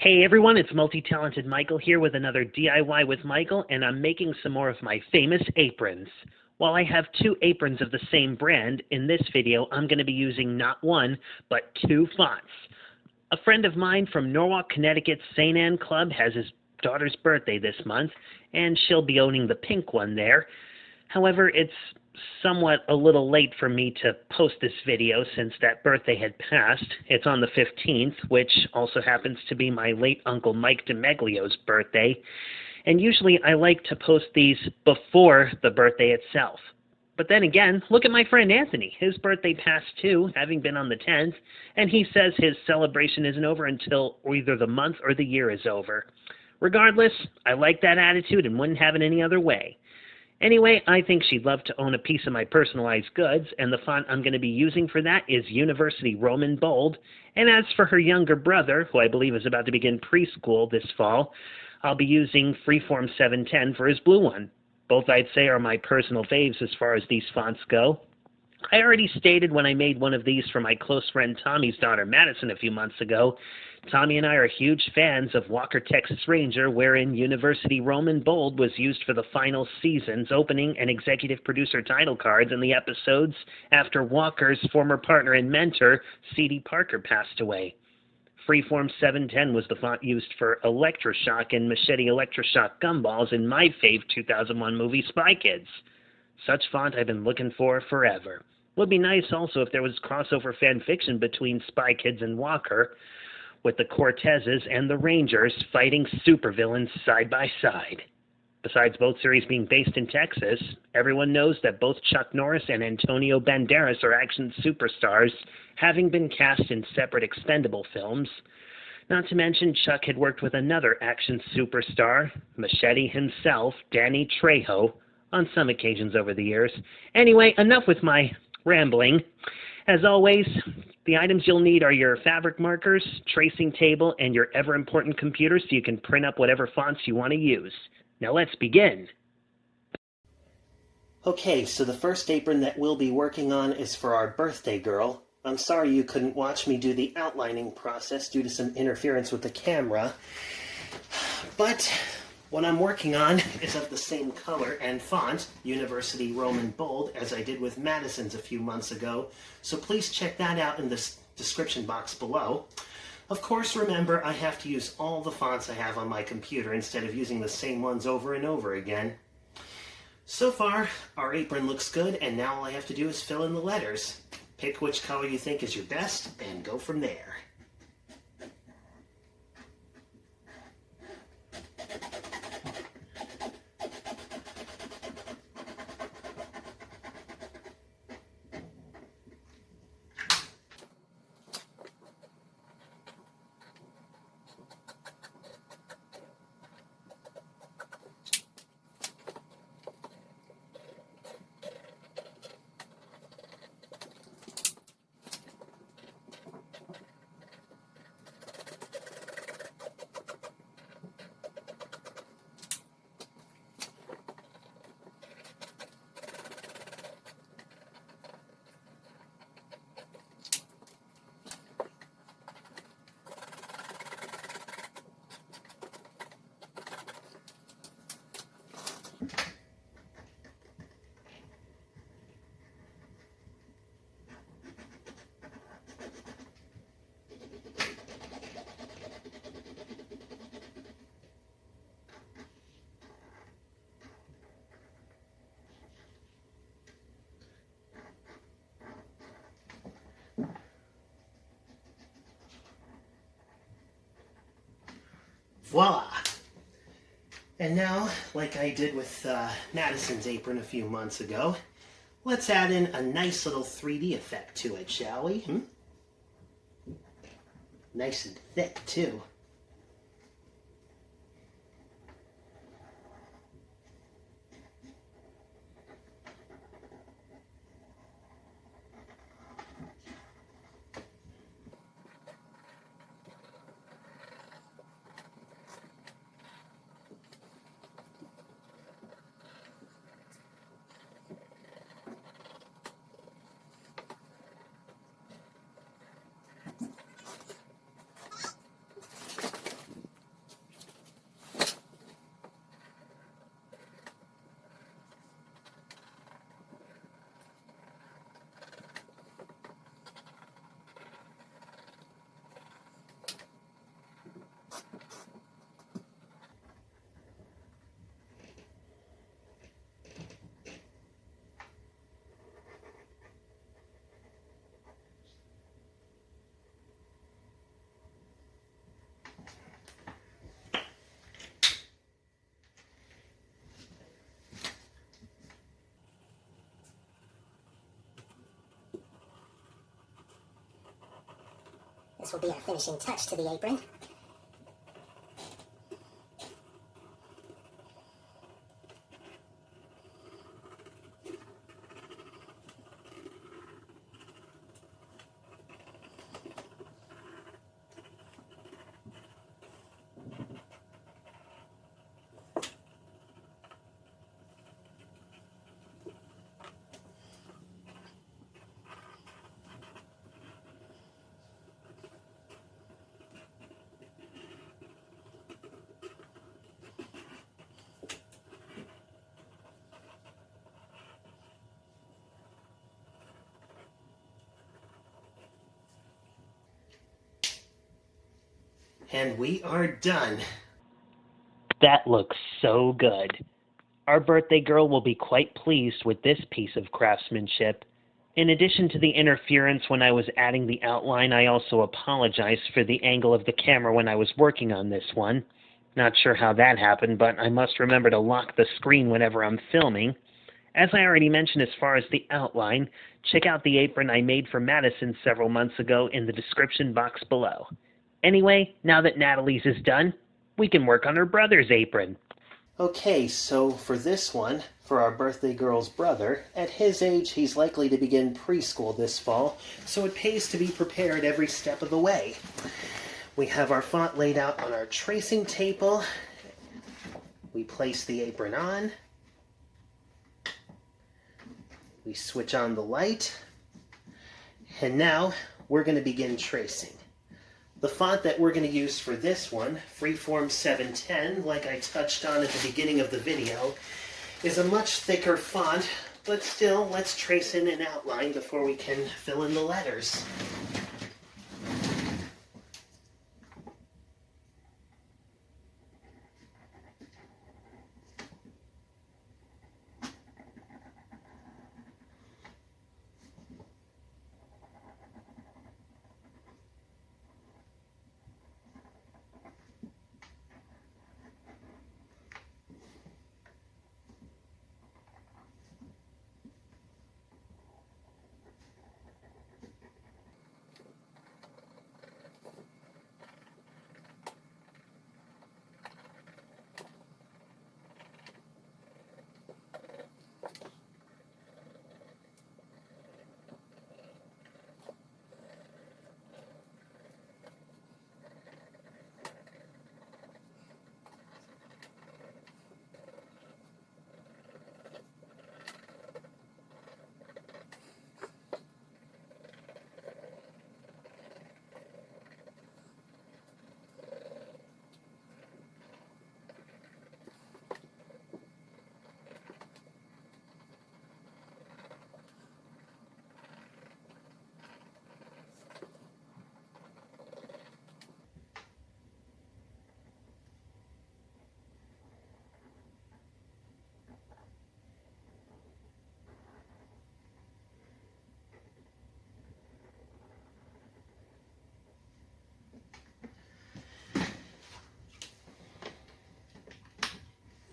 Hey everyone, it's multi-talented Michael here with another DIY with Michael, and I'm making some more of my famous aprons. While I have two aprons of the same brand, in this video I'm going to be using not one, but two fonts. A friend of mine from Norwalk, Connecticut's St. Anne Club has his daughter's birthday this month, and she'll be owning the pink one there. However, it's somewhat a little late for me to post this video since that birthday had passed. It's on the 15th, which also happens to be my late Uncle Mike DeMeglio's birthday. And usually I like to post these before the birthday itself. But then again, look at my friend Anthony. His birthday passed too, having been on the 10th, and he says his celebration isn't over until either the month or the year is over. Regardless, I like that attitude and wouldn't have it any other way. Anyway, I think she'd love to own a piece of my personalized goods, and the font I'm going to be using for that is University Roman Bold. And as for her younger brother, who I believe is about to begin preschool this fall, I'll be using Freeform 710 for his blue one. Both I'd say are my personal faves as far as these fonts go. I already stated when I made one of these for my close friend Tommy's daughter Madison a few months ago. Tommy and I are huge fans of Walker, Texas Ranger, wherein University Roman Bold was used for the final season's opening and executive producer title cards in the episodes after Walker's former partner and mentor, C.D. Parker, passed away. Freeform 710 was the font used for Electroshock and Machete Electroshock gumballs in my fave 2001 movie Spy Kids. Such font I've been looking for forever. Would be nice also if there was crossover fan fiction between Spy Kids and Walker, with the Cortezes and the Rangers fighting supervillains side by side. Besides both series being based in Texas, everyone knows that both Chuck Norris and Antonio Banderas are action superstars, having been cast in separate Expendable films. Not to mention Chuck had worked with another action superstar, Machete himself, Danny Trejo, on some occasions over the years. Anyway, enough with my rambling. As always, the items you'll need are your fabric markers, tracing table, and your ever-important computer so you can print up whatever fonts you want to use. Now let's begin. Okay, so the first apron that we'll be working on is for our birthday girl. I'm sorry you couldn't watch me do the outlining process due to some interference with the camera, but what I'm working on is of the same color and font, University Roman Bold, as I did with Madison's a few months ago, so please check that out in the description box below. Of course, remember, I have to use all the fonts I have on my computer instead of using the same ones over and over again. So far, our apron looks good, and now all I have to do is fill in the letters. Pick which color you think is your best, and go from there. Voila! And now, like I did with Madison's apron a few months ago, let's add in a nice little 3D effect to it, shall we? Nice and thick, too. This will be our finishing touch to the apron. And we are done. That looks so good. Our birthday girl will be quite pleased with this piece of craftsmanship. In addition to the interference when I was adding the outline, I also apologize for the angle of the camera when I was working on this one. Not sure how that happened, but I must remember to lock the screen whenever I'm filming. As I already mentioned as far as the outline, check out the apron I made for Madison several months ago in the description box below. Anyway, now that Natalie's is done, we can work on her brother's apron. Okay, so for this one, for our birthday girl's brother, at his age he's likely to begin preschool this fall, so it pays to be prepared every step of the way. We have our font laid out on our tracing table. We place the apron on. We switch on the light. And now we're going to begin tracing. The font that we're going to use for this one, Freeform 710, like I touched on at the beginning of the video, is a much thicker font, but still, let's trace in an outline before we can fill in the letters.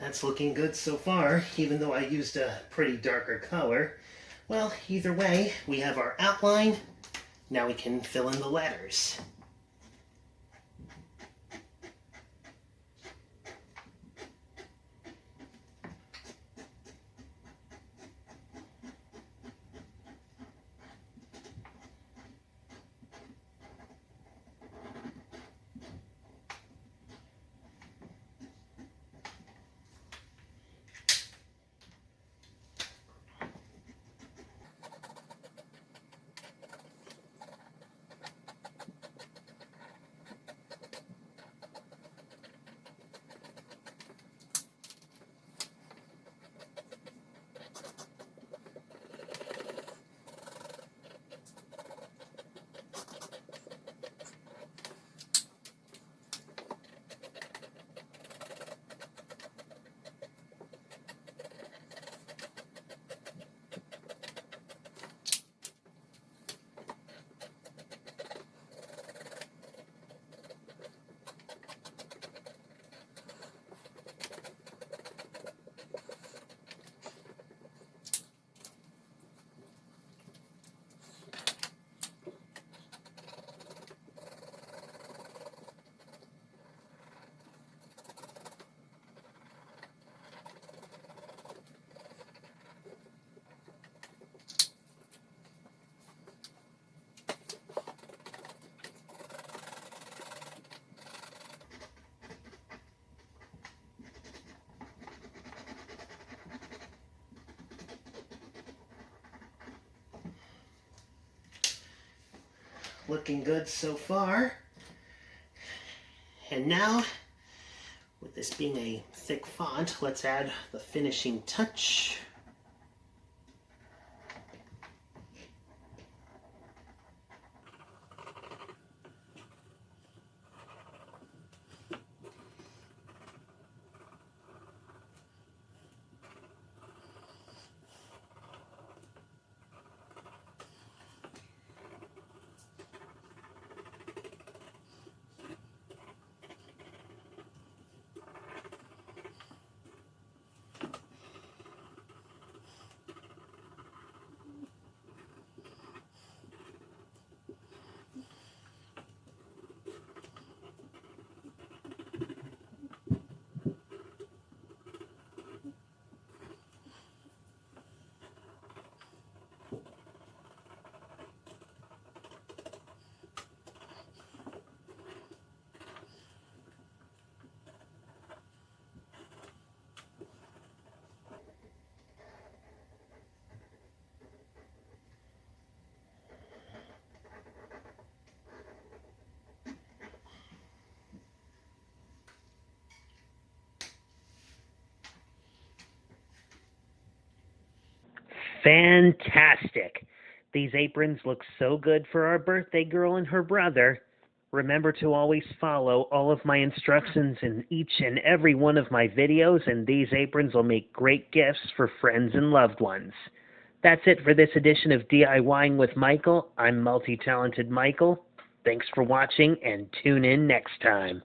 That's looking good so far, even though I used a pretty darker color. Well, either way, we have our outline. Now we can fill in the letters. looking good so far. And now, with this being a thick font, let's add the finishing touch. Fantastic! These aprons look so good for our birthday girl and her brother. Remember to always follow all of my instructions in each and every one of my videos, and these aprons will make great gifts for friends and loved ones. That's it for this edition of DIYing with Michael. I'm multi-talented Michael. Thanks for watching, and tune in next time.